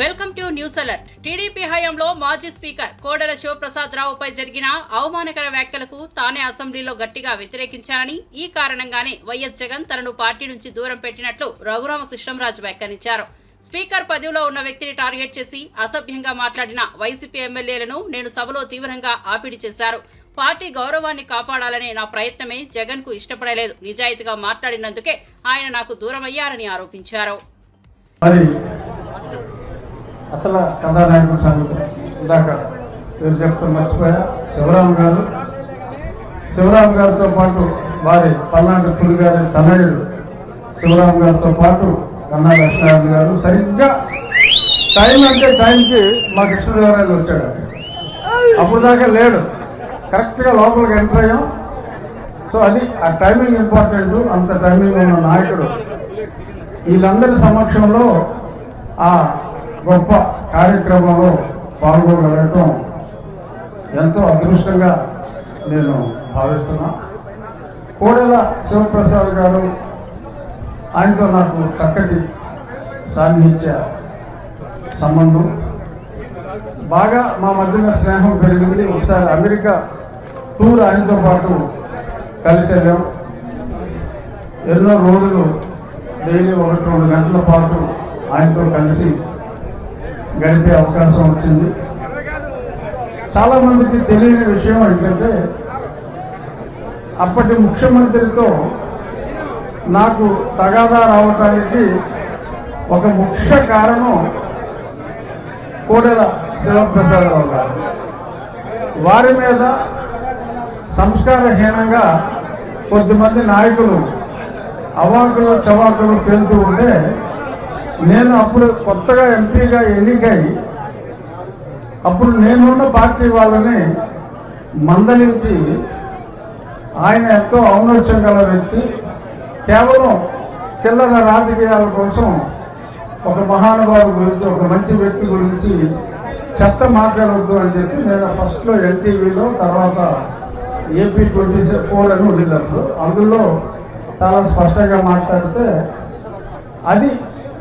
Welcome to news alert. TDP హయాంలో మాజీ speaker Kodela Sivaprasad రావుపై జరిగిన అవమానకర వ్యాఖ్యలకు తానే అసెంబ్లీలో గట్టిగా వ్యతిరేకించానని, ఈ కారణంగానే వైఎస్ జగన్ తనను పార్టీ నుంచి దూరం పెట్టినట్లు రఘురామకృష్ణంరాజు వ్యాఖ్యానించారు. స్పీకర్ పదవిలో ఉన్న వ్యక్తిని టార్గెట్ చేసి అసభ్యంగా మాట్లాడిన వైసీపీ ఎమ్మెల్యేలను నేను సభలో తీవ్రంగా ఆపిడి చేశారు. పార్టీ గౌరవాన్ని కాపాడాలనే నా ప్రయత్నమే జగన్ కు ఇష్టపడలేదు. నిజాయితీగా మాట్లాడినందుకే ఆయన నాకు దూరమయ్యారని ఆరోపించారు. అసలు కథానాయకుడు సంగతి ఇందాక పేరు చెప్తూ మర్చిపోయా. శివరాం గారితో పాటు వారి పల్నాడు పులి గారి తనయుడు శివరాం గారితో పాటు కన్నా లక్ష్మణ్ గారు సరిగ్గా టైం అంటే టైంకి మా కృష్ణదేవరాయలు వచ్చాడు. అప్పుడు దాకా లేడు, కరెక్ట్గా లోపలికి ఎంటర్ అయ్యాం. సో అది ఆ టైమింగ్ ఇంపార్టెంట్. అంత టైమింగ్ ఉన్న నాయకుడు వీళ్ళందరి సమక్షంలో ఆ గొప్ప కార్యక్రమంలో పాల్గొనగలగటం ఎంతో అదృష్టంగా నేను భావిస్తున్నా. కోడెల శివప్రసాద్ గారు, ఆయనతో నాకు చక్కటి సాన్నిహిత్య సంబంధం, బాగా మా మధ్యన స్నేహం పెరిగింది. ఒకసారి అమెరికా టూర్ ఆయనతో పాటు కలిసి వెళ్ళాం. ఎన్నో రోజులు డైలీ 1-2 గంటల పాటు ఆయనతో కలిసి గడిపే అవకాశం వచ్చింది. చాలామందికి తెలియని విషయం ఏంటంటే, అప్పటి ముఖ్యమంత్రితో నాకు తగాదా రావడానికి ఒక ముఖ్య కారణం కోడెల శివప్రసాదరావు గారు. వారి మీద సంస్కారహీనంగా కొద్దిమంది నాయకులు అవాకులు చవాకులు పేలుతూ ఉంటే, నేను అప్పుడు కొత్తగా ఎంపీగా ఎన్నికై అప్పుడు నేనున్న పార్టీ వాళ్ళని మందలించి, ఆయన ఎంతో ఔన్నత్యం గల వ్యక్తి, కేవలం చిల్లర రాజకీయాల కోసం ఒక మహానుభావు గురించి, ఒక మంచి వ్యక్తి గురించి చెత్త మాట్లాడవద్దు అని చెప్పి నేను ఫస్ట్లో ఎన్టీవీలో, తర్వాత ఏపీ 24 అని ఉండేటప్పుడు అందులో చాలా స్పష్టంగా మాట్లాడితే, అది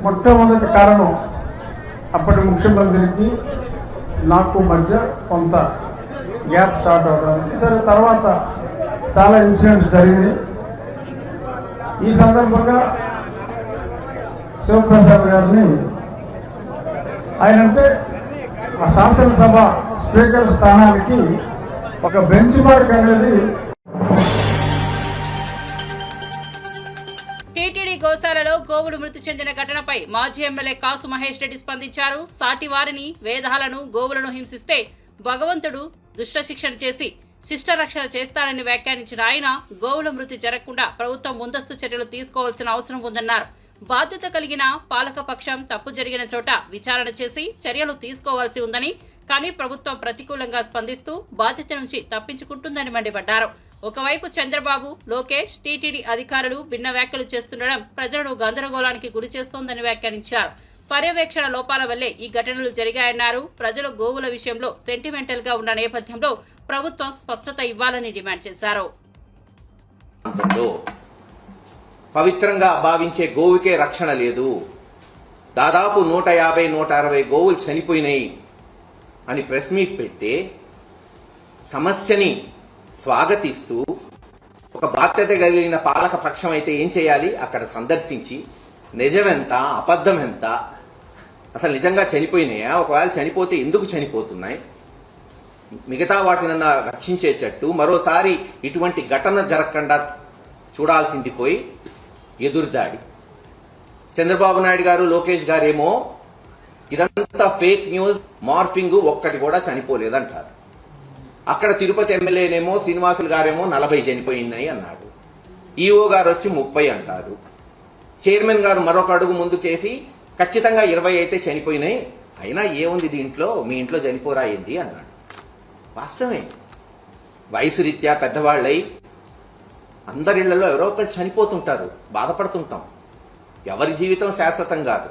మొట్టమొదటి కారణం అప్పటి ముఖ్యమంత్రికి నాకు మధ్య కొంత గ్యాప్ స్టార్ట్ అవడానికి. సరే, తర్వాత చాలా ఇన్సిడెంట్స్ జరిగినాయి. ఈ సందర్భంగా శివప్రసాద్ గారిని, ఆయనంటే ఆ శాసనసభ స్పీకర్ స్థానానికి ఒక బెంచ్ మార్క్ అనేది. టీటీడీ గోశాలలో గోవులు మృతి చెందిన ఘటనపై మాజీ ఎమ్మెల్యే కాసు మహేష్ రెడ్డి స్పందించారు. సాటి వారిని, వేదాలను, గోవులను హింసిస్తే భగవంతుడు దుష్టశిక్షణ చేసి శిష్టరక్షణ చేస్తారని వ్యాఖ్యానించిన ఆయన, గోవుల మృతి జరగకుండా ప్రభుత్వం ముందస్తు చర్యలు తీసుకోవాల్సిన అవసరం ఉందన్నారు. బాధ్యత కలిగిన పాలకపక్షం తప్పు జరిగిన చోట విచారణ చేసి చర్యలు తీసుకోవాల్సి ఉందని, కానీ ప్రభుత్వం ప్రతికూలంగా స్పందిస్తూ బాధ్యత నుంచి తప్పించుకుంటుందని మండిపడ్డారు. ఒకవైపు చంద్రబాబు, లోకేష్, టీటీడీ అధికారులు భిన్న వ్యాఖ్యలు చేస్తుండడం ప్రజలను గందరగోళానికి గురి చేస్తోందని వ్యాఖ్యానించారు. పర్యవేక్షణ లోపాల వల్లే ఈ ఘటనలు జరిగాయన్నారు. ప్రజలు గోవుల విషయంలో సెంటిమెంటల్ గా ఉన్న నేపథ్యంలో ప్రభుత్వం స్పష్టత ఇవ్వాలని డిమాండ్ చేశారు. పవిత్రంగా భావించే గోవుకే రక్షణ లేదు. దాదాపు 150-160 గోవులు చనిపోయినాయి అని ప్రెస్ మీట్ పెడితే, సమస్యని స్వాగతిస్తూ ఒక బాధ్యత కలిగిన పాలక పక్షం అయితే ఏం చేయాలి? అక్కడ సందర్శించి నిజమెంత, అబద్ధం ఎంత, అసలు నిజంగా చనిపోయినాయా, ఒకవేళ చనిపోతే ఎందుకు చనిపోతున్నాయి, మిగతా వాటినన్నా రక్షించేటట్టు మరోసారి ఇటువంటి ఘటన జరగకుండా చూడాల్సింది పోయి ఎదురుదాడి. చంద్రబాబు నాయుడు గారు, లోకేష్ గారేమో ఇదంతా ఫేక్ న్యూస్, మార్ఫింగ్, ఒక్కటి కూడా చనిపోలేదంటారు. అక్కడ తిరుపతి ఎమ్మెల్యేనేమో శ్రీనివాసులు గారేమో 40 చనిపోయినాయి అన్నాడు. ఈఓ గారు వచ్చి 30 అంటారు. చైర్మన్ గారు మరొక అడుగు ముందుకేసి ఖచ్చితంగా 20 అయితే చనిపోయినాయి, అయినా ఏముంది దీంట్లో, మీ ఇంట్లో చనిపోరా ఏంది అన్నాడు. వాస్తవమే, వయసు రీత్యా పెద్దవాళ్ళై అందరిళ్లలో ఎవరో ఒకరు చనిపోతుంటారు, బాధపడుతుంటాం. ఎవరి జీవితం శాశ్వతం కాదు.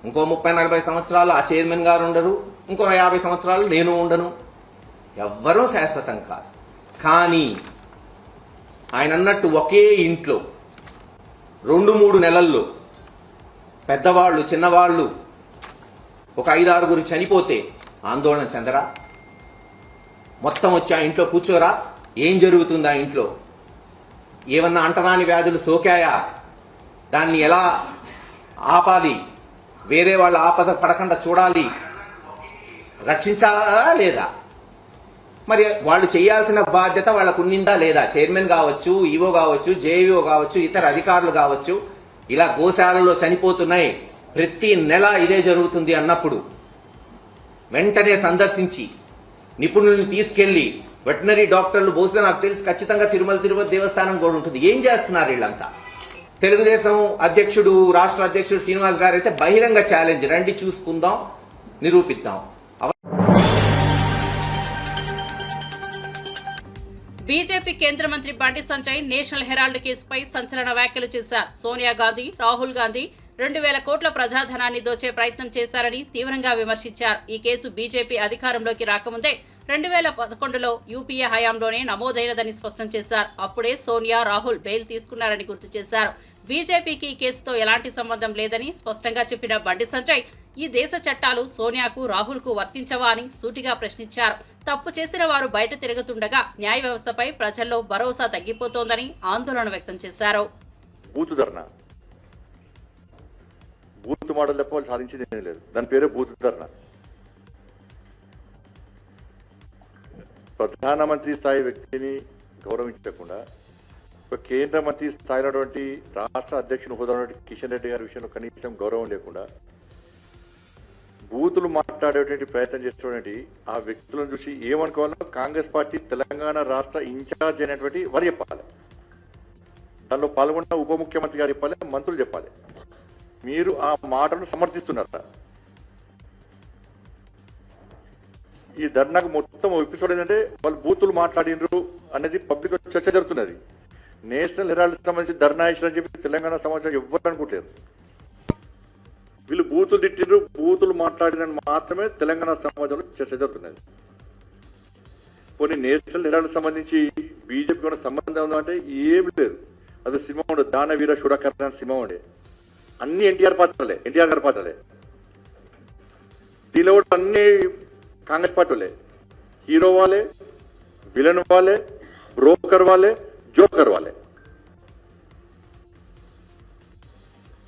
ఇంకో 30-40 సంవత్సరాలు ఆ చైర్మన్ గారు ఉండరు, ఇంకో 50 సంవత్సరాలు నేను ఉండను. ఎవ్వరూ శాశ్వతం కాదు. కానీ ఆయన అన్నట్టు ఒకే ఇంట్లో 2-3 నెలల్లో పెద్దవాళ్ళు, చిన్నవాళ్ళు ఒక 5-6 చనిపోతే ఆందోళన చెందరా? మొత్తం వచ్చి ఆ ఇంట్లో కూర్చోరా? ఏం జరుగుతుందా ఇంట్లో? ఏమన్నా అంటరాని వ్యాధులు సోకాయా? దాన్ని ఎలా ఆపాలి? వేరే వాళ్ళ ఆపద పడకుండా చూడాలి, రక్షించాలా లేదా? మరి వాళ్ళు చేయాల్సిన బాధ్యత వాళ్ళకు ఉన్నిందా లేదా? చైర్మన్ కావచ్చు, ఈవో కావచ్చు, జేఈఓ కావచ్చు, ఇతర అధికారులు కావచ్చు, ఇలా గోశాలలో చనిపోతున్నాయి, ప్రతి నెల ఇదే జరుగుతుంది అన్నప్పుడు వెంటనే సందర్శించి నిపుణుల్ని తీసుకెళ్లి, వెటనరీ డాక్టర్లు బహుశా నాకు తెలిసి ఖచ్చితంగా తిరుపతి దేవస్థానం కూడా ఉంటుంది. ఏం చేస్తున్నారు వీళ్ళంతా? తెలుగుదేశం అధ్యక్షుడు, రాష్ట్ర అధ్యక్షుడు శ్రీనివాస్ గారు అయితే బహిరంగ ఛాలెంజ్, రండి చూసుకుందాం, నిరూపిద్దాం. బీజేపీ కేంద్ర మంత్రి బండి సంజయ్ నేషనల్ హెరాల్డ్ కేసుపై సంచలన వ్యాఖ్యలు చేశారు. సోనియా గాంధీ, రాహుల్ గాంధీ 2,000 కోట్ల ప్రజాధనాన్ని దోచే ప్రయత్నం చేశారని తీవ్రంగా విమర్శించారు. ఈ కేసు బీజేపీ అధికారంలోకి రాకముందే 2011లో యూపీఏ హయాంలోనే నమోదైనదని స్పష్టం చేశారు. అప్పుడే సోనియా, రాహుల్ బెయిల్ తీసుకున్నారని గుర్తు చేశారు. బీజేపీకి ఈ కేసుతో ఎలాంటి సంబంధం లేదని స్పష్టంగా చెప్పిన బండి సంజయ్, ఈ దేశ చట్టాలు సోనియాకు, రాహుల్ కు వర్తించవా అని సూటిగా ప్రశ్నించారు. తప్పు చేసిన వారు బయట తిరుగుతుండగా న్యాయ వ్యవస్థపై ప్రజల్లో భరోసా తగ్గిపోతోందని ఆందోళన వ్యక్తం చేశారు. బూత్ మోడల్ తప్ప వాళ్ళు సాధించేది ఏం లేదు. దాని పేరే బూత్ ధర్నా. ప్రధానమంత్రి స్థాయి వ్యక్తిని గౌరవించకుండా ఒక కేంద్ర మంత్రి స్థాయిలో రాష్ట్ర అధ్యక్షుని హోదా కిషన్ రెడ్డి గారి విషయంలో కనీసం గౌరవం లేకుండా బూతులు మాట్లాడేటువంటి ప్రయత్నం చేసేటువంటి ఆ వ్యక్తులను చూసి ఏమనుకోవాలో కాంగ్రెస్ పార్టీ తెలంగాణ రాష్ట్ర ఇన్ఛార్జ్ అయినటువంటి వారు చెప్పాలి. దానిలో పాల్గొన్న ఉప ముఖ్యమంత్రి గారు చెప్పాలి, మంత్రులు చెప్పాలి. మీరు ఆ మాటను సమర్థిస్తున్నారా? ఈ ధర్నాకు మొత్తం ఎపిసోడ్ ఏంటంటే వాళ్ళు బూతులు మాట్లాడినరు అనేది పబ్లిక్ చర్చ జరుగుతున్నది. నేషనల్ హెరాల్డ్ సంబంధించి ధర్నా ఇచ్చారని చెప్పి తెలంగాణ సమాచారం ఎవ్వరు అనుకుంటారు. వీళ్ళు బూతులు తిట్టినరు, బూతులు మాట్లాడినని మాత్రమే తెలంగాణ సమాజంలో చర్చ జరుగుతున్నది. కొన్ని నేషనల్ హెరాల్డ్ సంబంధించి బీజేపీ కూడా సంబంధం ఉందంటే ఏమి లేదు. అది సినిమా ఉండే దానవీర శూరకర్ణ సినిమా ఉండే, అన్ని ఎన్టీఆర్ గారి పాత్రలే. దీనిలో కూడా అన్ని కాంగ్రెస్ పార్టీ వాళ్ళే, హీరో వాళ్ళే, విలన్ వాళ్ళే, బ్రోకర్ వాళ్ళే, జోకర్ వాళ్ళే.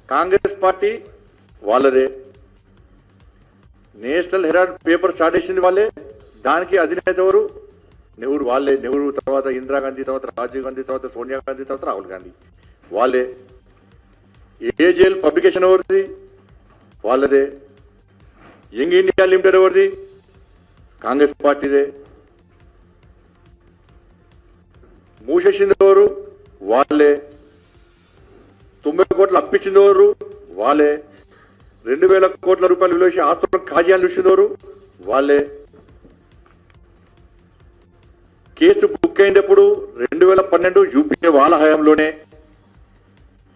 కాంగ్రెస్ పార్టీ వాళ్ళదే, నేషనల్ హెరాల్డ్ పేపర్ స్టార్ట్ చేసింది వాళ్ళే, దానికి అధినేత ఎవరు? నెహ్రూ వాళ్ళే. నెహ్రూ తర్వాత ఇందిరాగాంధీ, తర్వాత రాజీవ్ గాంధీ, తర్వాత సోనియా గాంధీ, తర్వాత రాహుల్ గాంధీ వాళ్ళే. ఏజేఎల్ పబ్లికేషన్ ఎవరిది? వాళ్ళదే. యంగ్ ఇండియా లిమిటెడ్ ఎవరిది? కాంగ్రెస్ పార్టీదే. మూసేసింది ఎవరు? వాళ్ళే. 90 కోట్లు అప్పించింది ఎవరు? వాళ్ళే. 2,000 కోట్ల రూపాయలు విలువ ఆస్తులను కాజీయాలు చూసింది ఎవరు? వాళ్ళే. కేసు బుక్ అయినప్పుడు 2012 యూపీఏ వాళ్ళ హయాంలోనే.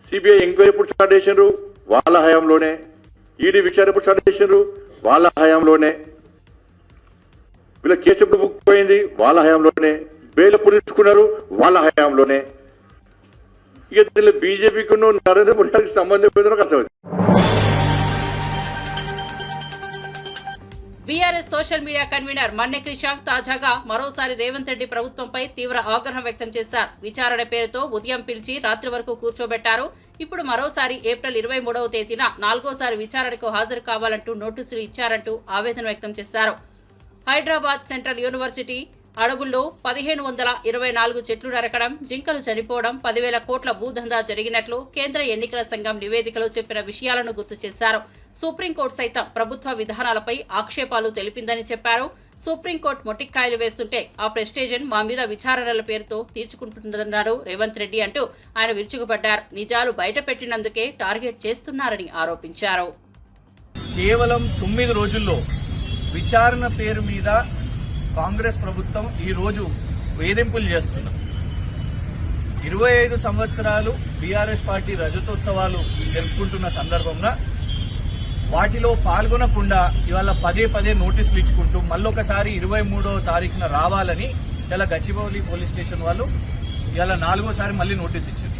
సిబిఐ ఎంక్వైరీ ఎప్పుడు స్టార్ట్ చేసినారు? వాళ్ళ హయాంలోనే. ఈడీ విచారణ ఎప్పుడు స్టార్ట్ చేసినారు? వాళ్ళ హయాంలోనే. వీళ్ళ కేసు ఎప్పుడు బుక్ అయింది? వాళ్ళ హయాంలోనే. బెయిల్ ఎప్పుడు తీసుకున్నారు? వాళ్ళ హయాంలోనే. ఇక దీనిలో బీజేపీకి నరేంద్ర మోడీ గారికి సంబంధం ఏదో అర్థమైంది. BRS social media convener Manne Krishank తాజాగా మరోసారి రేవంత్ రెడ్డి ప్రభుత్వంపై తీవ్ర ఆగ్రహం వ్యక్తం చేశారు. విచారణ పేరుతో ఉదయం పిలిచి రాత్రి వరకు కూర్చోబెట్టారు. ఇప్పుడు మరోసారి ఏప్రిల్ 23వ తేదీన 4వసారి విచారణకు హాజరు కావాలంటూ నోటీసులు ఇచ్చారంటూ ఆవేదన వ్యక్తం చేశారు. హైదరాబాద్ సెంట్రల్ యూనివర్సిటీ అడవుల్లో 1524 చెట్లు నరకడం, జింకలు చనిపోవడం, 10,000 కోట్ల భూదందా జరిగినట్లు కేంద్ర ఎన్నికల సంఘం నివేదికలో చెప్పిన విషయాలను గుర్తు చేశారు. సుప్రీంకోర్టు సైతం ప్రభుత్వ విధానాలపై ఆక్షేపాలు తెలిపిందని చెప్పారు. సుప్రీంకోర్టు మొట్టికాయలు వేస్తుంటే ఆ ప్రెస్టేజన్ మా మీద విచారణల పేరుతో తీర్చుకుంటుందన్నారు రేవంత్ రెడ్డి అంటూ ఆయన విరుచుకుపడ్డారు. నిజాలు బయటపెట్టినందుకే టార్గెట్ చేస్తున్నారని ఆరోపించారు. కేవలం 9 రోజుల్లో విచారణ పేరు మీద కాంగ్రెస్ ప్రభుత్వం ఈ రోజు వేధింపులు చేస్తున్నారు. 25 సంవత్సరాలు బీఆర్ఎస్ పార్టీ రజతోత్సవాలు జరుపుకుంటున్న సందర్భంగా వాటిలో పాల్గొనకుండా ఇవాళ పదే నోటీసులు ఇచ్చుకుంటూ మళ్ళొకసారి 23వ తారీఖున రావాలని ఇలా గచ్చిబౌలి పోలీస్ స్టేషన్ వాళ్ళు ఇవాళ 4వసారి మళ్ళీ నోటీస్ ఇచ్చారు.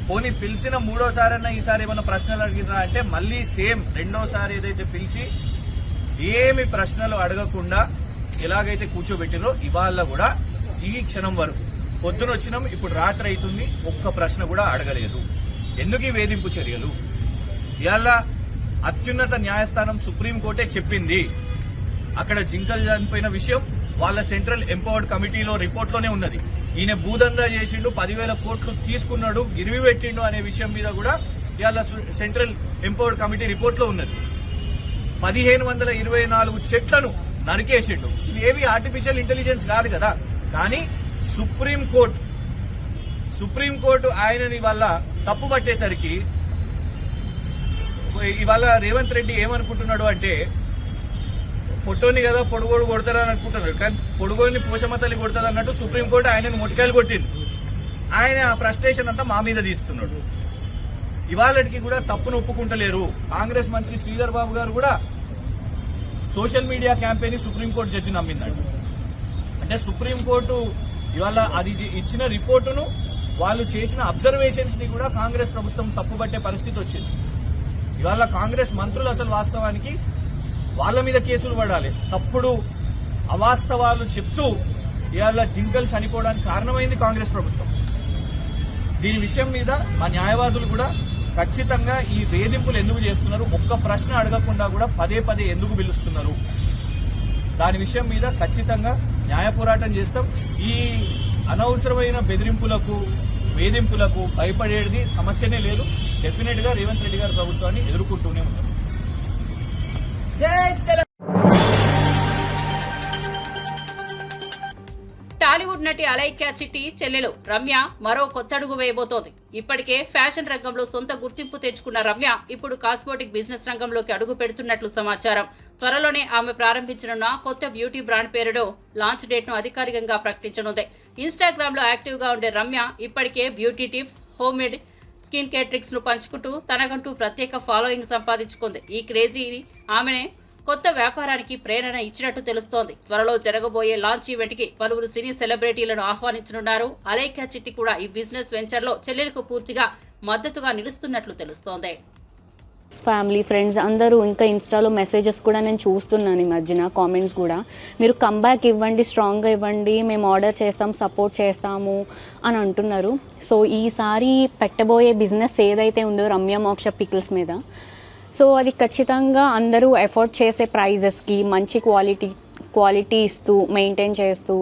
పోనీ పిలిచిన 3వసారన్నా ఈసారి ఏమైనా ప్రశ్నలు అడిగినా అంటే మళ్ళీ సేమ్ 2వసారి ఏదైతే పిలిచి ఏమి ప్రశ్నలు అడగకుండా ఎలాగైతే కూర్చోబెట్టినో ఇవాళ కూడా ఈ క్షణం వరకు పొద్దున వచ్చినాం, ఇప్పుడు రాత్రి అవుతుంది, ఒక్క ప్రశ్న కూడా అడగలేదు. ఎందుకు ఈ వేధింపు చర్యలు? ఇవాళ అత్యున్నత న్యాయస్థానం సుప్రీంకోర్టే చెప్పింది. అక్కడ జింకలు చనిపోయిన విషయం వాళ్ళ సెంట్రల్ ఎంపవర్డ్ కమిటీలో రిపోర్ట్లోనే ఉన్నది. ఈయన భూదందా చేసిండు, 10,000 కోట్లు తీసుకున్నాడు, గిరివి పెట్టిండు అనే విషయం మీద కూడా ఇవాళ సెంట్రల్ ఎంపవర్డ్ కమిటీ రిపోర్ట్ లో ఉన్నది. 1524 చెట్లను నరికేసిండు. ఇవి ఏవి ఆర్టిఫిషియల్ ఇంటెలిజెన్స్ కాదు కదా. కానీ సుప్రీంకోర్టు ఆయనని వాళ్ళ తప్పు పట్టేసరికి ఇవాళ రేవంత్ రెడ్డి ఏమనుకుంటున్నాడు అంటే, పొట్టోని కదా పొడుగోడు కొడతారని అనుకుంటున్నాడు. కానీ పొడుగోని పోషమ్మ తల్లి కొడతారు అన్నట్టు సుప్రీంకోర్టు ఆయనను మొటికాయలు కొట్టింది. ఆయన ఆ ఫ్రస్ట్రేషన్ అంతా మా మీద తీస్తున్నాడు. ఇవాళకి కూడా తప్పును ఒప్పుకుంటలేరు. కాంగ్రెస్ మంత్రి శ్రీధర్ బాబు గారు కూడా social media campaign supreme court judge నమ్మిందంట. అంటే సుప్రీంకోర్టు ఇవాళ అది ఇచ్చిన రిపోర్టును, వాళ్ళు చేసిన అబ్జర్వేషన్స్ ని కూడా కాంగ్రెస్ ప్రభుత్వం తప్పుపట్టే పరిస్థితి వచ్చింది. ఇవాళ కాంగ్రెస్ మంత్రులు అసలు వాస్తవానికి వాళ్ళ మీద కేసులు పడాలి. తప్పుడు అవాస్తవాలు చెప్తూ ఇవాళ జింకలు చనిపోవడానికి కారణమైంది కాంగ్రెస్ ప్రభుత్వం. దీని విషయం మీద మా న్యాయవాదులు కూడా ఖచ్చితంగా ఈ వేధింపులు ఎందుకు చేస్తున్నారు, ఒక్క ప్రశ్న అడగకుండా కూడా పదే ఎందుకు పిలుస్తున్నారు, దాని విషయం మీద ఖచ్చితంగా న్యాయ పోరాటం చేస్తాం. ఈ అనవసరమైన బెదిరింపులకు, వేధింపులకు భయపడేది సమస్యనే లేదు. డెఫినెట్ గా రేవంత్ రెడ్డి గారి ప్రభుత్వాన్ని ఎదుర్కొంటూనే ఉన్నారు. టాలీవుడ్ నటి అలైక్య చిట్టి చెల్లెలు రమ్య మరో కొత్తడుగు వేయబోతోంది. ఇప్పటికే ఫ్యాషన్ రంగంలో సొంత గుర్తింపు తెచ్చుకున్న రమ్య ఇప్పుడు కాస్మోటిక్ బిజినెస్ రంగంలోకి అడుగు పెడుతున్నట్లు సమాచారం. త్వరలోనే ఆమె ప్రారంభించనున్న కొత్త బ్యూటీ బ్రాండ్ పేరులో లాంచ్ డేట్ ను అధికారికంగా ప్రకటించనుంది. ఇన్స్టాగ్రామ్ లో యాక్టివ్ గా ఉండే రమ్య ఇప్పటికే beauty tips, home made skin care tricks ను పంచుకుంటూ తనకంటూ ప్రత్యేక ఫాలోయింగ్ సంపాదించుకుంది. ఈ క్రేజీ ఆమెనే కొత్త వ్యాపారానికి ప్రేరణ ఇచ్చినట్టు తెలుస్తోంది. త్వరలో జరగబోయే లాంచ్ ఈవెంట్ కి పలువురు సినీ సెలబ్రిటీలను ఆహ్వానించనున్నారు. అలైక్య చిట్టి కూడా ఈ బిజినెస్ వెంచర్ లో చెల్లెలకు పూర్తిగా మద్దతుగా నిలుస్తున్నట్లు తెలుస్తోంది. ఫ్యామిలీ, ఫ్రెండ్స్ అందరూ ఇంకా ఇన్స్టాలో మెసేజెస్ కూడా నేను చూస్తున్నాను ఈ మధ్యన, కామెంట్స్ కూడా, మీరు కంబ్యాక్ ఇవ్వండి, స్ట్రాంగ్గా ఇవ్వండి, మేము ఆర్డర్ చేస్తాం, సపోర్ట్ చేస్తాము అని అంటున్నారు. సో ఈసారి పెట్టబోయే బిజినెస్ ఏదైతే ఉందో రమ్య మోక్ష పికిల్స్ మీద, సో అది ఖచ్చితంగా అందరూ ఎఫోర్డ్ చేసే ప్రైజెస్కి మంచి క్వాలిటీ ఇస్తూ మెయింటైన్ చేస్తూ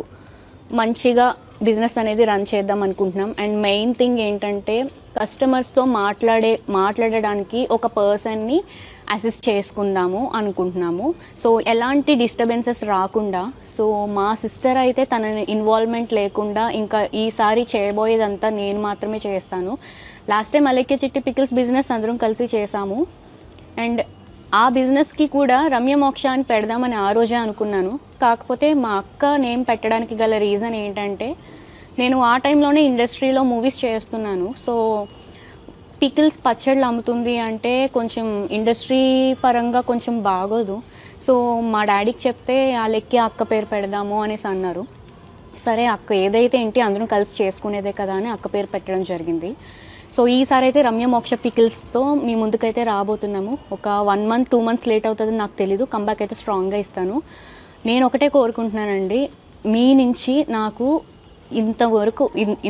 మంచిగా బిజినెస్ అనేది రన్ చేద్దాం అనుకుంటున్నాం. అండ్ మెయిన్ థింగ్ ఏంటంటే కస్టమర్స్తో మాట్లాడడానికి ఒక పర్సన్ని అసిస్ట్ చేసుకుందాము అనుకుంటున్నాము. సో ఎలాంటి డిస్టర్బెన్సెస్ రాకుండా, సో మా సిస్టర్ అయితే తన ఇన్వాల్వ్మెంట్ లేకుండా ఇంకా ఈసారి చేయబోయేదంతా నేను మాత్రమే చేస్తాను. లాస్ట్ టైం అలైక్య చిట్టి పికిల్స్ బిజినెస్ అందరం కలిసి చేశాము. అండ్ ఆ బిజినెస్కి కూడా రమ్య మోక్ష అని పెడదామని ఆ రోజే అనుకున్నాను. కాకపోతే మా అక్క నేమ్ పెట్టడానికి గల రీజన్ ఏంటంటే, నేను ఆ టైంలోనే ఇండస్ట్రీలో మూవీస్ చేస్తున్నాను. సో పికిల్స్ పచ్చళ్ళు అమ్ముతుంది అంటే కొంచెం ఇండస్ట్రీ పరంగా కొంచెం బాగోదు. సో మా డాడీకి చెప్తే అలెక్కి అక్క పేరు పెడదాము అనేసి అన్నారు. సరే అక్క ఏదైతే ఏంటి అందరం కలిసి చేసుకునేదే కదా అని అక్క పేరు పెట్టడం జరిగింది. సో ఈసారి అయితే రమ్య మోక్ష పికిల్స్తో మీ ముందుకైతే రాబోతున్నాము. ఒక 1 month 2 months లేట్ అవుతుందని నాకు తెలీదు. కంబ్యాక్ అయితే స్ట్రాంగ్గా ఇస్తాను. నేను ఒకటే కోరుకుంటున్నానండి, మీ నుంచి నాకు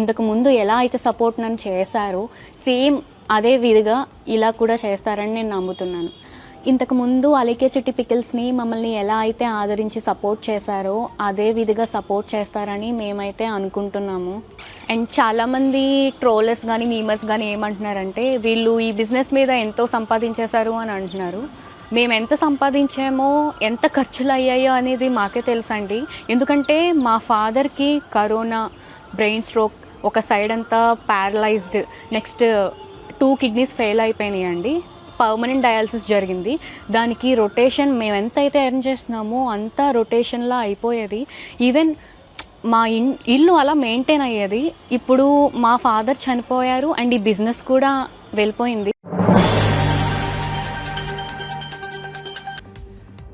ఇంతకు ముందు ఎలా అయితే సపోర్ట్ నన్ను చేశారో సేమ్ అదే విధిగా ఇలా కూడా చేస్తారని నేను నమ్ముతున్నాను. ఇంతకుముందు అలైక్య చిట్టి పికిల్స్ని మమ్మల్ని ఎలా అయితే ఆదరించి సపోర్ట్ చేశారో అదే విధిగా సపోర్ట్ చేస్తారని మేమైతే అనుకుంటున్నాము. అండ్ చాలామంది ట్రోలర్స్ కానీ మీమర్స్ కానీ ఏమంటున్నారంటే, వీళ్ళు ఈ బిజినెస్ మీద ఎంతో సంపాదించేశారు అని అంటున్నారు. మేము ఎంత సంపాదించామో, ఎంత ఖర్చులు అయ్యాయో అనేది మాకే తెలుసండి. ఎందుకంటే మా ఫాదర్కి కరోనా, బ్రెయిన్ స్ట్రోక్, ఒక సైడ్ అంతా ప్యారలైజ్డ్, నెక్స్ట్ 2 kidneys ఫెయిల్ అయిపోయినాయండి. పర్మనెంట్ డయాలసిస్ జరిగింది. దానికి రొటేషన్ మేము ఎంత అయితే ఎర్న్ చేస్తున్నామో అంతా రొటేషన్లా అయిపోయేది. ఈవెన్ మా ఇల్లు అలా మెయింటైన్ అయ్యేది. ఇప్పుడు మా ఫాదర్ చనిపోయారు అండ్ ఈ బిజినెస్ కూడా వెళ్ళిపోయింది.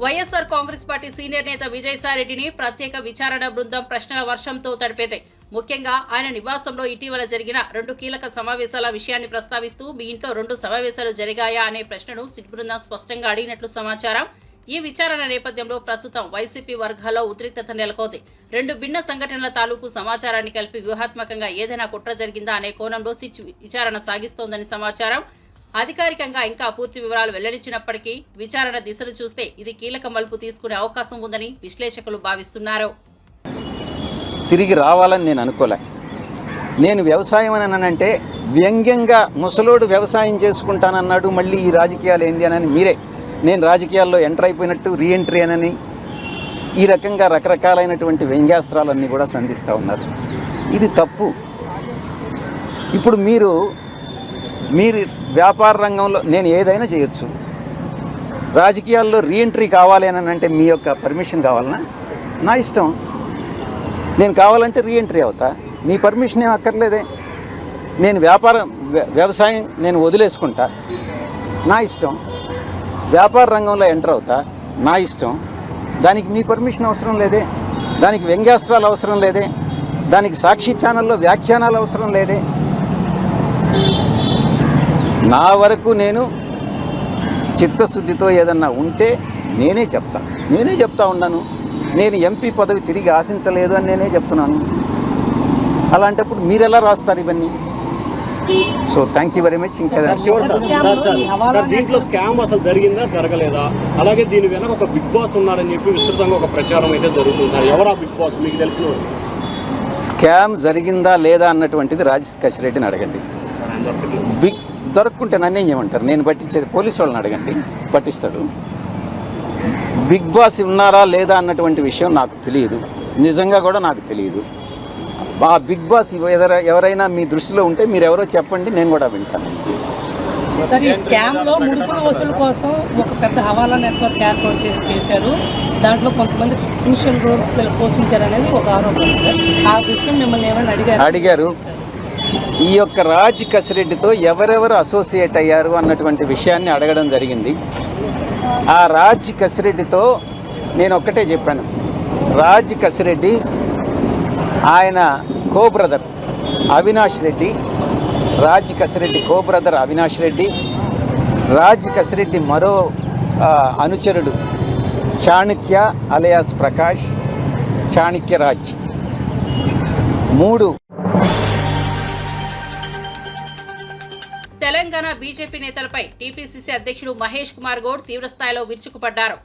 వైఎస్ఆర్ కాంగ్రెస్ పార్టీ సీనియర్ నేత విజయసాయిరెడ్డిని ప్రత్యేక విచారణ బృందం ప్రశ్నల వర్షంతో తడిపేది. ముఖ్యంగా ఆయన నివాసంలో ఇటీవల జరిగిన 2 కీలక సమావేశాల విషయాన్ని ప్రస్తావిస్తూ, మీ ఇంట్లో 2 సమావేశాలు జరిగాయా అనే ప్రశ్నను సిట్ బృందం స్పష్టంగా అడిగినట్లు సమాచారం. ఈ విచారణ నేపథ్యంలో ప్రస్తుతం వైసీపీ వర్గాల్లో ఉద్రిక్తత నెలకొంది. 2 భిన్న సంఘటనల తాలూకు సమాచారాన్ని కలిపి వ్యూహాత్మకంగా ఏదైనా కుట్ర జరిగిందా అనే కోణంలో సిట్ విచారణ సాగిస్తోందని సమాచారం. అధికారికంగా ఇంకా పూర్తి వివరాలు వెల్లడించినప్పటికీ విచారణ దిశను చూస్తే ఇది కీలక మలుపు తీసుకునే అవకాశం ఉందని విశ్లేషకులు భావిస్తున్నారు. తిరిగి రావాలని నేను అనుకోలే. నేను వ్యవసాయం అని అంటే వ్యంగ్యంగా ముసలోడు వ్యవసాయం చేసుకుంటానన్నాడు, మళ్ళీ ఈ రాజకీయాలు ఏంది అని మీరే నేను రాజకీయాల్లో ఎంటర్ అయిపోయినట్టు రీఎంట్రీ అని ఈ రకంగా రకరకాలైనటువంటి వ్యంగ్యాస్త్రాలన్నీ కూడా సంధిస్తూ ఉన్నారు. ఇది తప్పు. ఇప్పుడు మీరు వ్యాపార రంగంలో నేను ఏదైనా చేయొచ్చు, రాజకీయాల్లో రీఎంట్రీ కావాలి అని అంటే మీ యొక్క పర్మిషన్ కావాలన్నా నా ఇష్టం. నేను కావాలంటే రీఎంట్రీ అవుతా, మీ పర్మిషన్ ఏం అక్కర్లేదే. నేను వ్యవసాయం నేను వదిలేసుకుంటా, నా ఇష్టం. వ్యాపార రంగంలో ఎంటర్ అవుతా, నా ఇష్టం. దానికి మీ పర్మిషన్ అవసరం లేదే, దానికి వ్యంగ్యాస్త్రాలు అవసరం లేదే, దానికి సాక్షి ఛానల్లో వ్యాఖ్యానాలు అవసరం లేదే. నా వరకు నేను చిత్తశుద్ధితో ఏదన్నా ఉంటే నేనే చెప్తా ఉన్నాను. నేను ఎంపీ పదవి తిరిగి ఆశించలేదు అని నేనే చెప్తున్నాను. అలాంటప్పుడు మీరు ఎలా రాస్తారు ఇవన్నీ? So thank you very much. ఇంకా దీంట్లో స్కామ్ అసలు జరిగిందా జరగలేదా, అలాగే దీని వెనక ఒక బిగ్ బాస్ ఉన్నారని చెప్పి విస్తృతంగా ఒక ప్రచారం అయితే జరుగుతుంది సార్. ఎవరా బిగ్ బాస్ మీకు తెలిసిన? స్కామ్ జరిగిందా లేదా అన్నటువంటిది రాజశేఖర్ రెడ్డిని అడగండి. దొరక్కుంటే నన్నేం చేయమంటారు? నేను పట్టించేది పోలీసు వాళ్ళని అడగండి, పట్టిస్తాడు. బిగ్ బాస్ ఉన్నారా లేదా అన్నటువంటి విషయం నాకు తెలియదు, నిజంగా కూడా నాకు తెలియదు. ఆ బిగ్ బాస్ ఎవరైనా మీ దృష్టిలో ఉంటే మీరు ఎవరో చెప్పండి, నేను కూడా వింటాను. సార్, ఈ స్కామ్లో ముడుపుల వసూలు కోసం ఒక పెద్ద హవాలా నెట్వర్క్ ఏర్పాటు చేశారు. దాంట్లో కొంతమంది క్రూషియల్ రోల్ పోషించారనేది ఒక ఆరోపణ సార్. ఆ విషయం మిమ్మల్ని ఏమైనా అడిగారు. ఈ యొక్క రాజ్ కసిరెడ్డితో ఎవరెవరు అసోసియేట్ అయ్యారు అన్నటువంటి విషయాన్ని అడగడం జరిగింది. ఆ రాజ్ కసిరెడ్డితో నేను ఒక్కటే చెప్పాను, రాజ్ కసిరెడ్డి ఆయన కో బ్రదర్ అవినాష్ రెడ్డి, రాజ్ కసిరెడ్డి కో బ్రదర్ అవినాష్ రెడ్డి, రాజ్ కసిరెడ్డి మరో అనుచరుడు చాణక్య అలియాస్ ప్రకాష్, చాణక్య రాజ్, 3. తెలంగాణ బీజేపీ నేతలపై టీపీసీసీ అధ్యక్షుడు మహేష్ కుమార్ గౌడ్ తీవ్రస్థాయిలో విరుచుకుపడ్డారు.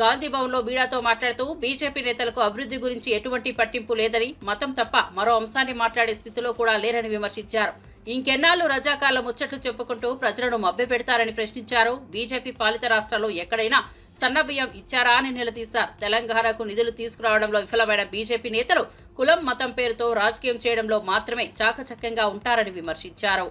గాంధీ భవన్లో మీడియాతో మాట్లాడుతూ బీజేపీ నేతలకు అభివృద్ధి గురించి ఎటువంటి పట్టింపు లేదని, మతం తప్ప మరో అంశాన్ని మాట్లాడే స్థితిలో కూడా లేరని విమర్శించారు. ఇంకెన్నాళ్లు రజాకార్ల ముచ్చట్లు చెప్పుకుంటూ ప్రజలను మభ్యపెడతారని ప్రశ్నించారు. బీజేపీ పాలిత రాష్ట్రాల్లో ఎక్కడైనా సన్నబియ్యం ఇచ్చారా అని నిలదీశారు. తెలంగాణకు నిధులు తీసుకురావడంలో విఫలమైన బీజేపీ నేతలు కులం మతం పేరుతో రాజకీయం చేయడంలో మాత్రమే చాకచక్యంగా ఉంటారని విమర్శించారు.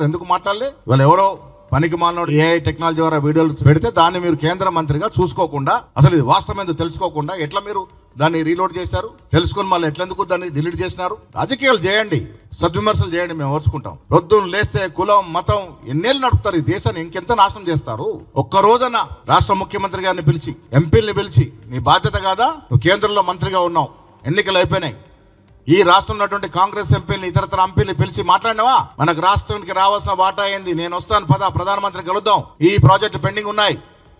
ఎందుకు మాట్లాడలే? వాళ్ళు ఎవరో పనికి మాలినోడు ఏఐ టెక్నాలజీ ద్వారా వీడియోలు పెడితే దాన్ని మీరు కేంద్ర మంత్రిగా చూసుకోకుండా, అసలు ఇది వాస్తవం ఎందుకు తెలుసుకోకుండా ఎట్లా మీరు దాన్ని రీలోడ్ చేశారు? తెలుసుకుని మళ్ళీ ఎట్లెందుకు దాన్ని డిలీట్ చేసినారు? రాజకీయాలు చేయండి, సద్విమర్శలు చేయండి, మేము ఓర్చుకుంటాం. రొద్దులు లేస్తే కులం మతం ఎన్నేళ్ళు నడుపుతారు? ఈ దేశాన్ని ఇంకెంత నాశనం చేస్తారు? ఒక్క రోజున రాష్ట్ర ముఖ్యమంత్రి గారిని పిలిచి, ఎంపీల్ని పిలిచి, నీ బాధ్యత కాదా? నువ్వు కేంద్రంలో మంత్రిగా ఉన్నావు, ఎన్నికలు అయిపోయినాయి, ఈ రాష్ట్రంలో ఉన్నటువంటి కాంగ్రెస్ ఎంపీని ఇతరతర ఎంపీని పిలిచి మాట్లాడినావా? మనకు రాష్ట్రానికి రావాల్సిన వాటా ఏంది? నేను వస్తాను పద, ప్రధానమంత్రి కలుద్దాం, ఈ ప్రాజెక్టు పెండింగ్ ఉన్నాయి,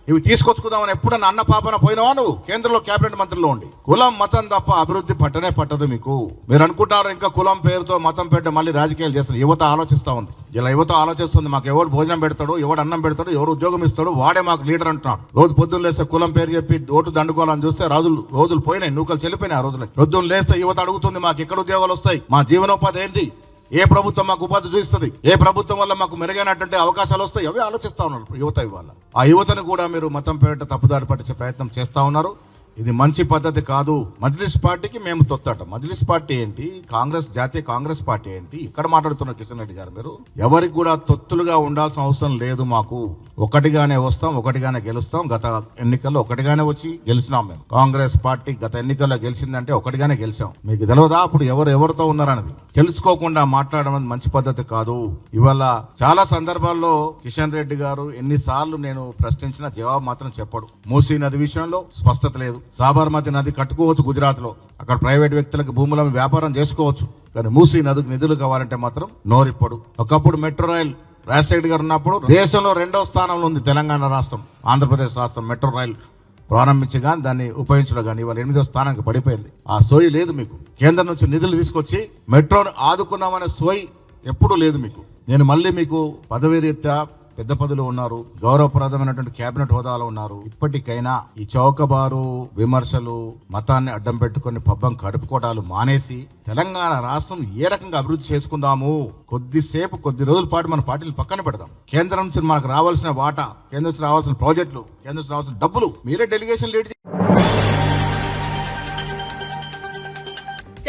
ఇవి తీసుకొచ్చుకుందామని ఎప్పుడన్నా అన్న పాపన పోయినావా నువ్వు? కేంద్రంలో కేబినెట్ మంత్రిలో ఉండి కులం మతం తప్ప అభివృద్ధి పట్టదు మీకు. మీరు అనుకుంటారు ఇంకా కులం పేరుతో మతం పేరుతో మళ్ళీ రాజకీయాలు చేస్తారు. యువత ఆలోచిస్తూ ఉంది, ఇలా యువత ఆలోచిస్తుంది, మాకు ఎవరు భోజనం పెడతాడు, ఎవడు అన్నం పెడతాడు, ఎవరు ఉద్యోగం ఇస్తాడు, వాడే మాకు లీడర్ అంటున్నాడు. రోజు పొద్దున్న లేస్తే కులం పేరు చెప్పి ఓటు దండుకోవాలని చూస్తే రోజులు పోయినాయి, నూకలు చెల్లిపోయినాయి. ఆ రోజులకి పొద్దున్న లేస్తే యువత అడుగుతుంది, మాకు ఎక్కడ ఉద్యోగాలు వస్తాయి, మా జీవనోపాధి ఏంటి, ఏ ప్రభుత్వం మాకు ఉపాధి చూస్తుంది, ఏ ప్రభుత్వం వల్ల మాకు మెరుగైనటువంటి అవకాశాలు వస్తాయి, అవి ఆలోచిస్తా ఉన్నారు యువత. ఇవాళ ఆ యువతను కూడా మీరు మతం పేరిట తప్పుదారి పట్టించే ప్రయత్నం చేస్తా ఉన్నారు. ఇది మంచి పద్ధతి కాదు. మజ్లిస్ పార్టీకి మేము తొత్తట. మజ్లిస్ పార్టీ ఏంటి, కాంగ్రెస్ జాతీయ కాంగ్రెస్ పార్టీ ఏంటి? ఇక్కడ మాట్లాడుతున్నారు కిషన్ రెడ్డి గారు. మీరు ఎవరికి కూడా తొత్తులుగా ఉండాల్సిన అవసరం లేదు. మాకు ఒకటిగానే వస్తాం, ఒకటిగానే గెలుస్తాం. గత ఎన్నికల్లో ఒకటిగానే వచ్చి గెలిచినాం మేము. కాంగ్రెస్ పార్టీ గత ఎన్నికల్లో గెలిచిందంటే ఒకటిగానే గెలిచాం. మీకు తెలియదా అప్పుడు ఎవరితో ఉన్నారనేది? తెలుసుకోకుండా మాట్లాడడం మంచి పద్ధతి కాదు. ఇవాళ చాలా సందర్భాల్లో కిషన్ రెడ్డి గారు ఎన్నిసార్లు నేను ప్రశ్నించిన జవాబు మాత్రం చెప్పడు. మూసీ నది విషయంలో స్పష్టత లేదు. సాబర్మతి నది కట్టుకోవచ్చు గుజరాత్ లో, అక్కడ ప్రైవేట్ వ్యక్తులకు భూములను వ్యాపారం చేసుకోవచ్చు, కానీ మూసీ నదికి నిధులు కావాలంటే మాత్రం నోరిప్పడు. ఒకప్పుడు మెట్రో రైల్ రాజశేఖర్ గారు ఉన్నప్పుడు దేశంలో 2వ స్థానంలో ఉంది తెలంగాణ రాష్ట్రం. ఆంధ్రప్రదేశ్ రాష్ట్రం మెట్రో రైల్ ప్రారంభించి కానీ దాన్ని ఉపయోగించడం కానీ ఇవాళ 8వ స్థానానికి పడిపోయింది. ఆ సోయి లేదు మీకు. కేంద్రం నుంచి నిధులు తీసుకొచ్చి మెట్రోను ఆదుకున్నామనే సోయి ఎప్పుడూ లేదు మీకు. నేను మళ్ళీ మీకు పదవీ రీత్యా పెద్ద పదవులు ఉన్నారు, గౌరవప్రదమైనటువంటి కేబినెట్ హోదాలో ఉన్నారు. ఇప్పటికైనా ఈ చౌకబారు విమర్శలు, మతాన్ని అడ్డం పెట్టుకుని పబ్బం కడుపుకోవడాలు మానేసి తెలంగాణ రాష్ట్రం ఏ రకంగా అభివృద్ధి చేసుకుందాము, కొద్ది రోజుల పాటు మన పార్టీలు పక్కన పెడదాం. కేంద్రం నుంచి మనకు రావాల్సిన వాటా, కేంద్రం నుంచి రావాల్సిన ప్రాజెక్టులు, కేంద్రం నుంచి రావాల్సిన డబ్బులు మీరే డెలిగేషన్ లీడ్.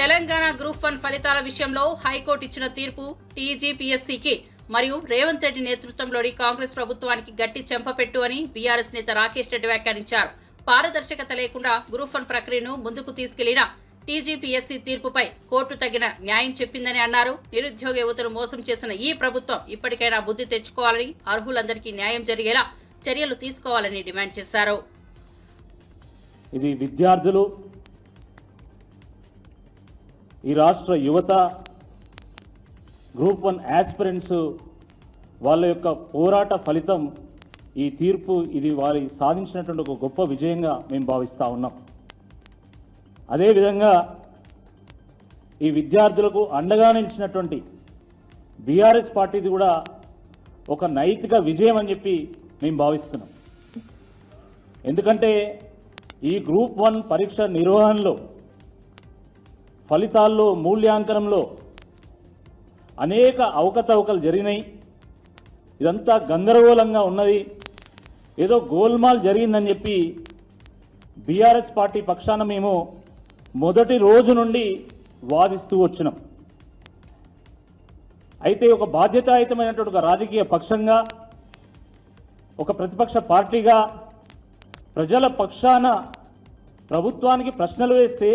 తెలంగాణ గ్రూప్ 1 ఫలితాల విషయంలో హైకోర్టు ఇచ్చిన తీర్పు టీజీపీఎస్సీకి మరియు రేవంత్ రెడ్డి నేతృత్వంలోని కాంగ్రెస్ ప్రభుత్వానికి గట్టి చెంపపెట్టు అని బీఆర్ఎస్ నేత రాకేష్ రెడ్డి వ్యాఖ్యానించారు. పారదర్శకత లేకుండా గ్రూప్ 1 ప్రక్రియను ముందుకు తీసుకెళ్లిన టీజీపీఎస్సీ తీర్పుపై కోర్టు తగిన న్యాయం చెప్పిందని అన్నారు. నిరుద్యోగ యువతను మోసం చేసిన ఈ ప్రభుత్వం ఇప్పటికైనా బుద్ధి తెచ్చుకోవాలని, అర్హులందరికీ న్యాయం జరిగేలా చర్యలు తీసుకోవాలని డిమాండ్ చేశారు. ఇది విద్యార్థులు, ఈ రాష్ట్ర యువత, గ్రూప్ 1 యాస్పిరెంట్స్ వాళ్ళ యొక్క పోరాట ఫలితం ఈ తీర్పు. ఇది వారి సాధించినటువంటి ఒక గొప్ప విజయంగా మేము భావిస్తూ ఉన్నాం. అదేవిధంగా ఈ విద్యార్థులకు అండగా నిలిచినటువంటి బీఆర్ఎస్ పార్టీది కూడా ఒక నైతిక విజయం అని చెప్పి మేము భావిస్తున్నాం. ఎందుకంటే ఈ గ్రూప్ 1 పరీక్ష నిర్వహణలో, ఫలితాల్లో, మూల్యాంకనంలో అనేక అవకతవకలు జరిగినాయి. ఇదంతా గందరగోళంగా ఉన్నది, ఏదో గోల్మాల్ జరిగిందని చెప్పి బీఆర్ఎస్ పార్టీ పక్షాన మేము మొదటి రోజు నుండి వాదిస్తూ వచ్చినాం. అయితే ఒక బాధ్యతాయుతమైనటువంటి ఒక రాజకీయ పక్షంగా, ఒక ప్రతిపక్ష పార్టీగా ప్రజల పక్షాన ప్రభుత్వానికి ప్రశ్నలు వేస్తే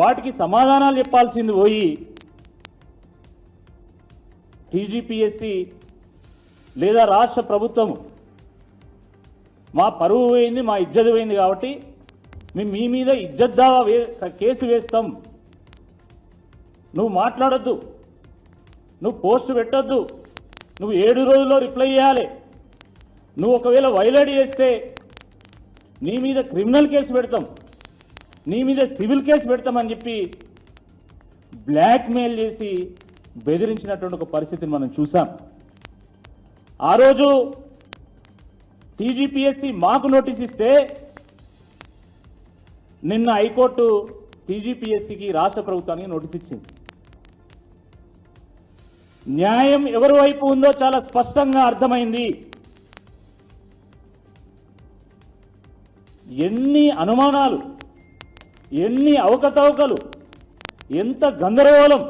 వాటికి సమాధానాలు చెప్పాల్సింది పోయి టీజీపీఎస్సీ లేదా రాష్ట్ర ప్రభుత్వము మా పరువు పోయింది, మా ఇజ్జత్ పోయింది కాబట్టి మేము మీ మీద ఇజ్జత్ దావా కేసు వేస్తాం, నువ్వు మాట్లాడొద్దు, నువ్వు పోస్ట్ పెట్టొద్దు, నువ్వు 7 రోజుల్లో రిప్లై చేయాలి, నువ్వు ఒకవేళ వైలేట్ చేస్తే నీ మీద క్రిమినల్ కేసు పెడతాం, నీ మీద సివిల్ కేసు పెడతామని చెప్పి బ్లాక్మెయిల్ చేసి బెదిరించినటువంటి ఒక పరిస్థితిని మనం చూసాం. ఆ రోజు టీజీపీఎస్సీ మాకు నోటీస్ ఇస్తే నిన్న హైకోర్టు టీజీపీఎస్సీకి, రాష్ట్ర ప్రభుత్వానికి నోటీస్ ఇచ్చింది. న్యాయం ఎవరి వైపు ఉందో చాలా స్పష్టంగా అర్థమైంది. ఎన్ని అనుమానాలు, ఎన్ని అవకతవకలు, ఎంత గందరగోళం,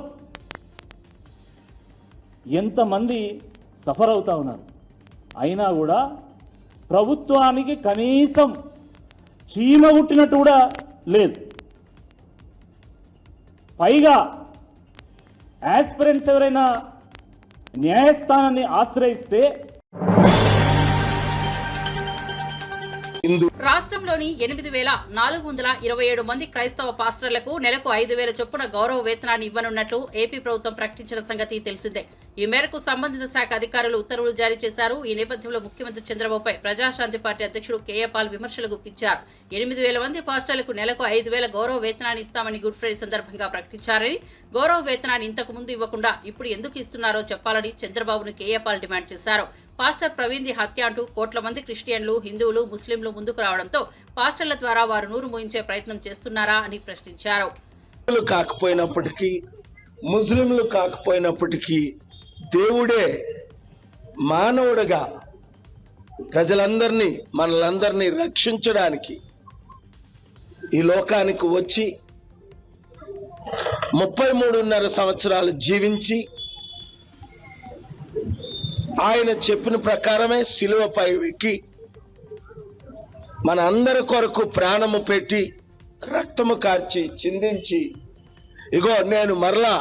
ఎంతమంది సఫర్ అవుతా ఉన్నారు. అయినా కూడా ప్రభుత్వానికి కనీసం చీమ పుట్టినట్టు కూడా లేదు. పైగా యాస్పిరెంట్స్ ఎవరైనా న్యాయస్థానాన్ని ఆశ్రయిస్తే రాష్ట్రంలోని 8,427 మంది క్రైస్తవ పాస్టర్లకు నెలకు 5,000 చొప్పున గౌరవ వేతనాన్ని ఇవ్వనున్నట్లు ఏపీ ప్రభుత్వం ప్రకటించిన సంగతి తెలిసిందే. ఈ మేరకు సంబంధిత శాఖ అధికారులు ఉత్తర్వులు జారీ చేశారు. ఈ నేపథ్యంలో ముఖ్యమంత్రి చంద్రబాబుపై ప్రజాశాంతి పార్టీ అధ్యక్షుడు కేఏ పాల్ విమర్శలు గుప్పించారు. 8,000 మంది పాస్టర్లకు నెలకు 5,000 గౌరవ వేతనాన్ని ఇస్తామని గుడ్ ఫ్రైడే సందర్భంగా ప్రకటించారని, గౌరవ వేతనాన్ని ఇంతకు ముందు ఇవ్వకుండా ఇప్పుడు ఎందుకు ఇస్తున్నారో చెప్పాలని చంద్రబాబును కేఏ పాల్ డిమాండ్ చేశారు. పాస్టర్ ప్రవీణ్ ది హత్య అంటూ కోట్ల మంది క్రిస్టియన్లు, హిందువులు, ముస్లింలు ముందుకు రావడంతో పాస్టర్ల ద్వారా వారు నూరు మోయించే ప్రయత్నం చేస్తున్నారా అని ప్రశ్నించారు. ముస్లింలు కాకపోయినప్పటికీ దేవుడే మానవుడిగా ప్రజలందరినీ, మనలందరినీ రక్షించడానికి ఈ లోకానికి వచ్చి 33.5 సంవత్సరాలు జీవించి ఆయన చెప్పిన ప్రకారమే శిలువపై ఎక్కి మన అందరి కొరకు ప్రాణము పెట్టి రక్తము కార్చి చిందించి, ఇగో నేను మరలా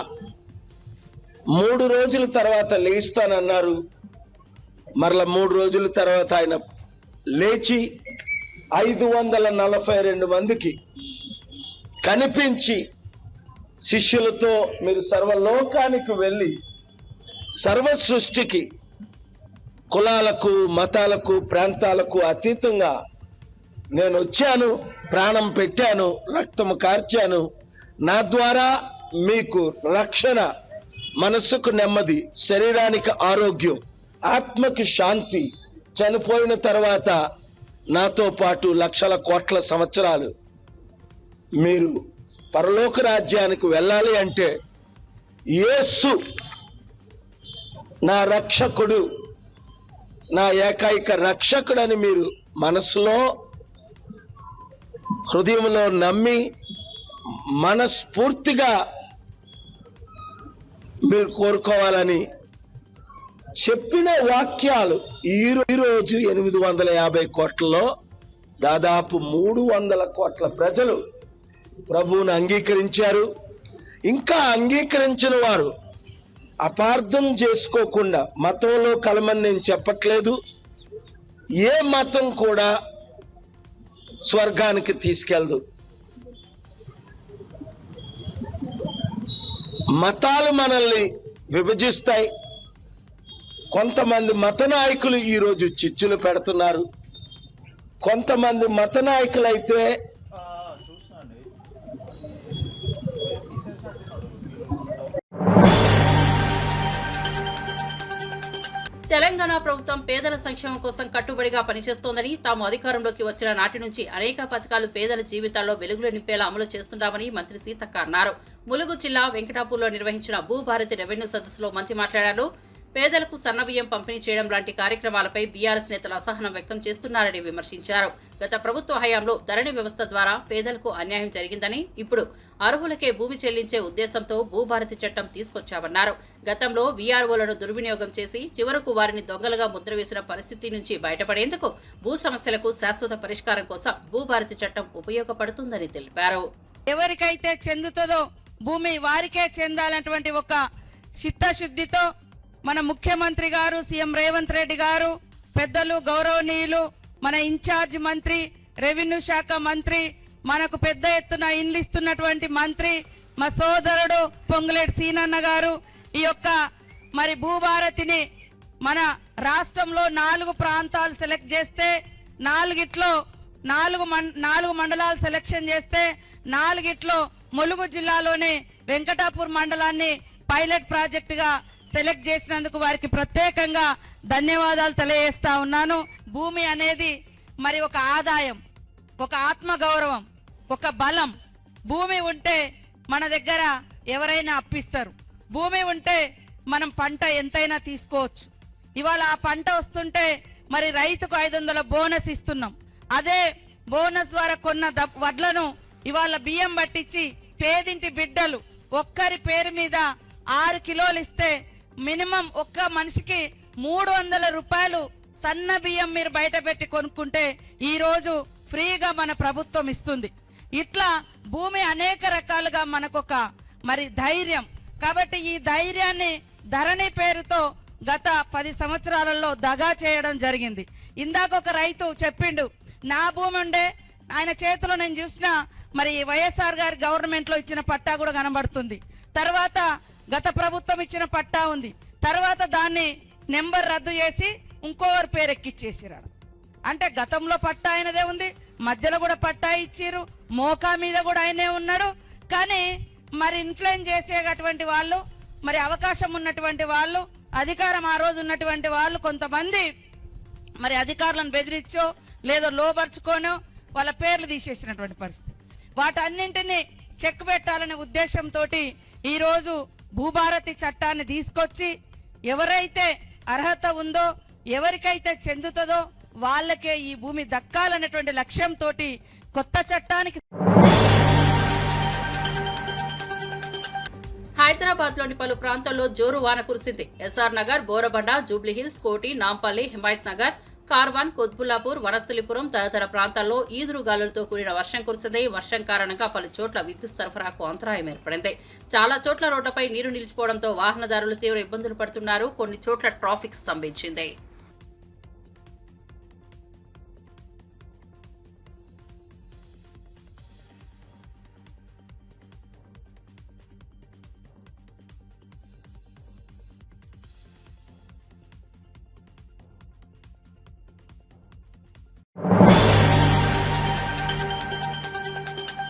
3 రోజుల తర్వాత లేస్తానన్నారు. మరలా 3 రోజుల తర్వాత ఆయన లేచి 542 మందికి కనిపించి శిష్యులతో మీరు సర్వలోకానికి వెళ్ళి సర్వ సృష్టికి కులాలకు, మతాలకు, ప్రాంతాలకు అతీతంగా నేను వచ్చాను, ప్రాణం పెట్టాను, రక్తము కార్చాను. నా ద్వారా మీకు రక్షణ, మనస్సుకు నెమ్మది, శరీరానికి ఆరోగ్యం, ఆత్మకి శాంతి. చనిపోయిన తర్వాత నాతో పాటు లక్షల కోట్ల సంవత్సరాలు మీరు పరలోక రాజ్యానికి వెళ్ళాలి అంటే యేసు నా రక్షకుడు, నా ఏకైక రక్షకుడని మీరు మనసులో, హృదయంలో నమ్మి మనస్ఫూర్తిగా మీరు కోరుకోవాలని చెప్పిన వాక్యాలు ఈరోజు 850 కోట్లలో దాదాపు 300 కోట్ల ప్రజలు ప్రభువును అంగీకరించారు. ఇంకా అంగీకరించిన వారు అపార్థం చేసుకోకుండా, మతంలో కలమని నేను చెప్పట్లేదు, ఏ మతం కూడా స్వర్గానికి తీసుకెళ్దు. మతాలు మనల్ని విభజిస్తాయి. కొంతమంది మత నాయకులు ఈరోజు చిచ్చులు పెడుతున్నారు. కొంతమంది మత నాయకులైతే తెలంగాణ ప్రభుత్వం పేదల సంక్షేమం కోసం కట్టుబడిగా పనిచేస్తోందని, తాము అధికారంలోకి వచ్చిన నాటి నుంచి అనేక పథకాలు పేదల జీవితాల్లో వెలుగులు నింపేలా అమలు చేస్తున్నామని మంత్రి సీతక్క అన్నారు. ములుగు జిల్లా వెంకటాపూర్లో నిర్వహించిన భూభారతి రెవెన్యూ సదస్సులో మంత్రి మాట్లాడారు. పేదలకు సన్నబియ్యం పంపిణీ చేయడం లాంటి కార్యక్రమాలపై బీఆర్ఎస్ నేతలు అసహనం వ్యక్తం చేస్తున్నారని విమర్శించారు. గత ప్రభుత్వ హయాంలో ధరణి వ్యవస్థ ద్వారా పేదలకు అన్యాయం జరిగిందని, ఇప్పుడు అర్హులకే భూమి చెల్లించే ఉద్దేశంతో భూభారతి చట్టం తీసుకొచ్చామన్నారు. గతంలో వీఆర్ఓలను దుర్వినియోగం చేసి చివరకు వారిని దొంగలుగా ముద్ర వేసిన పరిస్థితి నుంచి బయటపడేందుకు భూ సమస్యలకు శాశ్వత పరిష్కారం కోసం భూభారతి చట్టం ఉపయోగపడుతుందని తెలిపారు. ఎవరికైతే చెందుతుందో భూమి వారికే చెందాలన్నటువంటి ఒక చిత్తశుద్ధితో మన ముఖ్యమంత్రి గారు, సీఎం రేవంత్ రెడ్డి గారు, పెద్దలు గౌరవనీయులు, మన ఇన్ఛార్జ్ మంత్రి, రెవెన్యూ శాఖ మంత్రి, మనకు పెద్ద ఎత్తున ఇండ్లిస్తున్నటువంటి మంత్రి మా సోదరుడు పొంగులేటి సీనన్న గారు ఈ యొక్క మరి భూభారతిని మన రాష్ట్రంలో 4 ప్రాంతాలు సెలెక్ట్ చేస్తే 4 మండలాలు సెలెక్షన్ చేస్తే 4 ములుగు జిల్లాలోనే వెంకటాపూర్ మండలాన్ని పైలట్ ప్రాజెక్టుగా సెలెక్ట్ చేసినందుకు వారికి ప్రత్యేకంగా ధన్యవాదాలు తెలియజేస్తా ఉన్నాను. భూమి అనేది మరి ఒక ఆదాయం, ఒక ఆత్మగౌరవం, ఒక బలం. భూమి ఉంటే మన దగ్గర ఎవరైనా అప్పిస్తారు. భూమి ఉంటే మనం పంట ఎంతైనా తీసుకోవచ్చు. ఇవాళ ఆ పంట వస్తుంటే మరి రైతుకు 500 బోనస్ ఇస్తున్నాం. అదే బోనస్ ద్వారా కొన్న వడ్లను ఇవాళ బియ్యం పట్టించి పేదింటి బిడ్డలు ఒక్కరి పేరు మీద 6 కిలోలు ఇస్తే మినిమం ఒక్క మనిషికి 300 రూపాయలు సన్న బియ్యం మీరు బయట పెట్టి కొనుక్కుంటే ఈ రోజు ఫ్రీగా మన ప్రభుత్వం ఇస్తుంది. ఇట్లా భూమి అనేక రకాలుగా మనకొక మరి ధైర్యం. కాబట్టి ఈ ధైర్యాన్ని ధరణి పేరుతో గత 10 సంవత్సరాలలో దగా చేయడం జరిగింది. ఇందాక ఒక రైతు చెప్పిండు, నా భూమి ఉండే ఆయన చేతిలో నేను చూసిన మరి వైఎస్ఆర్ గారి గవర్నమెంట్ లో ఇచ్చిన పట్టా కూడా కనబడుతుంది. తర్వాత గత ప్రభుత్వం ఇచ్చిన పట్టా ఉంది. తర్వాత దాన్ని నెంబర్ రద్దు చేసి ఇంకోవరి పేరు ఎక్కిచ్చేసిరాడు. అంటే గతంలో పట్టా ఆయనదే ఉంది, మధ్యలో కూడా పట్టా ఇచ్చిరు, మోకా మీద కూడా ఆయనే ఉన్నాడు. కానీ మరి ఇన్ఫ్లుయెన్స్ చేసేటటువంటి వాళ్ళు, మరి అవకాశం ఉన్నటువంటి వాళ్ళు, అధికారం ఆ రోజు ఉన్నటువంటి వాళ్ళు కొంతమంది మరి అధికారులను బెదిరించో లేదో లోబర్చుకోనో వాళ్ళ పేర్లు తీసేసినటువంటి పరిస్థితి. వాటన్నింటినీ చెక్ పెట్టాలనే ఉద్దేశంతో ఈ రోజు భూభారతి చట్టాన్ని తీసుకొచ్చి ఎవరైతే అర్హత ఉందో, ఎవరికైతే చెందుతుందో వాళ్ళకే ఈ భూమి దక్కాలనేటువంటి లక్ష్యంతో కొత్త చట్టానికి. హైదరాబాద్ లోని పలు ప్రాంతాల్లో జోరు వాన కురిసింది. ఎస్ఆర్ నగర్, బోరబండ, జూబ్లీహిల్స్, కోటి, నాంపల్లి, హిమాయత్ నగర్, కార్వాన్, కొత్బుల్లాపూర్, వనస్థలిపురం తదితర ప్రాంతాల్లో ఈదురుగాలులతో కూడిన వర్షం కురిసింది. వర్షం కారణంగా పలు చోట్ల విద్యుత్ సరఫరాకు అంతరాయం ఏర్పడింది. చాలా చోట్ల రోడ్లపై నీరు నిలిచిపోవడంతో వాహనదారులు తీవ్ర ఇబ్బందులు పడుతున్నారు. కొన్ని చోట్ల ట్రాఫిక్ స్తంభించింది.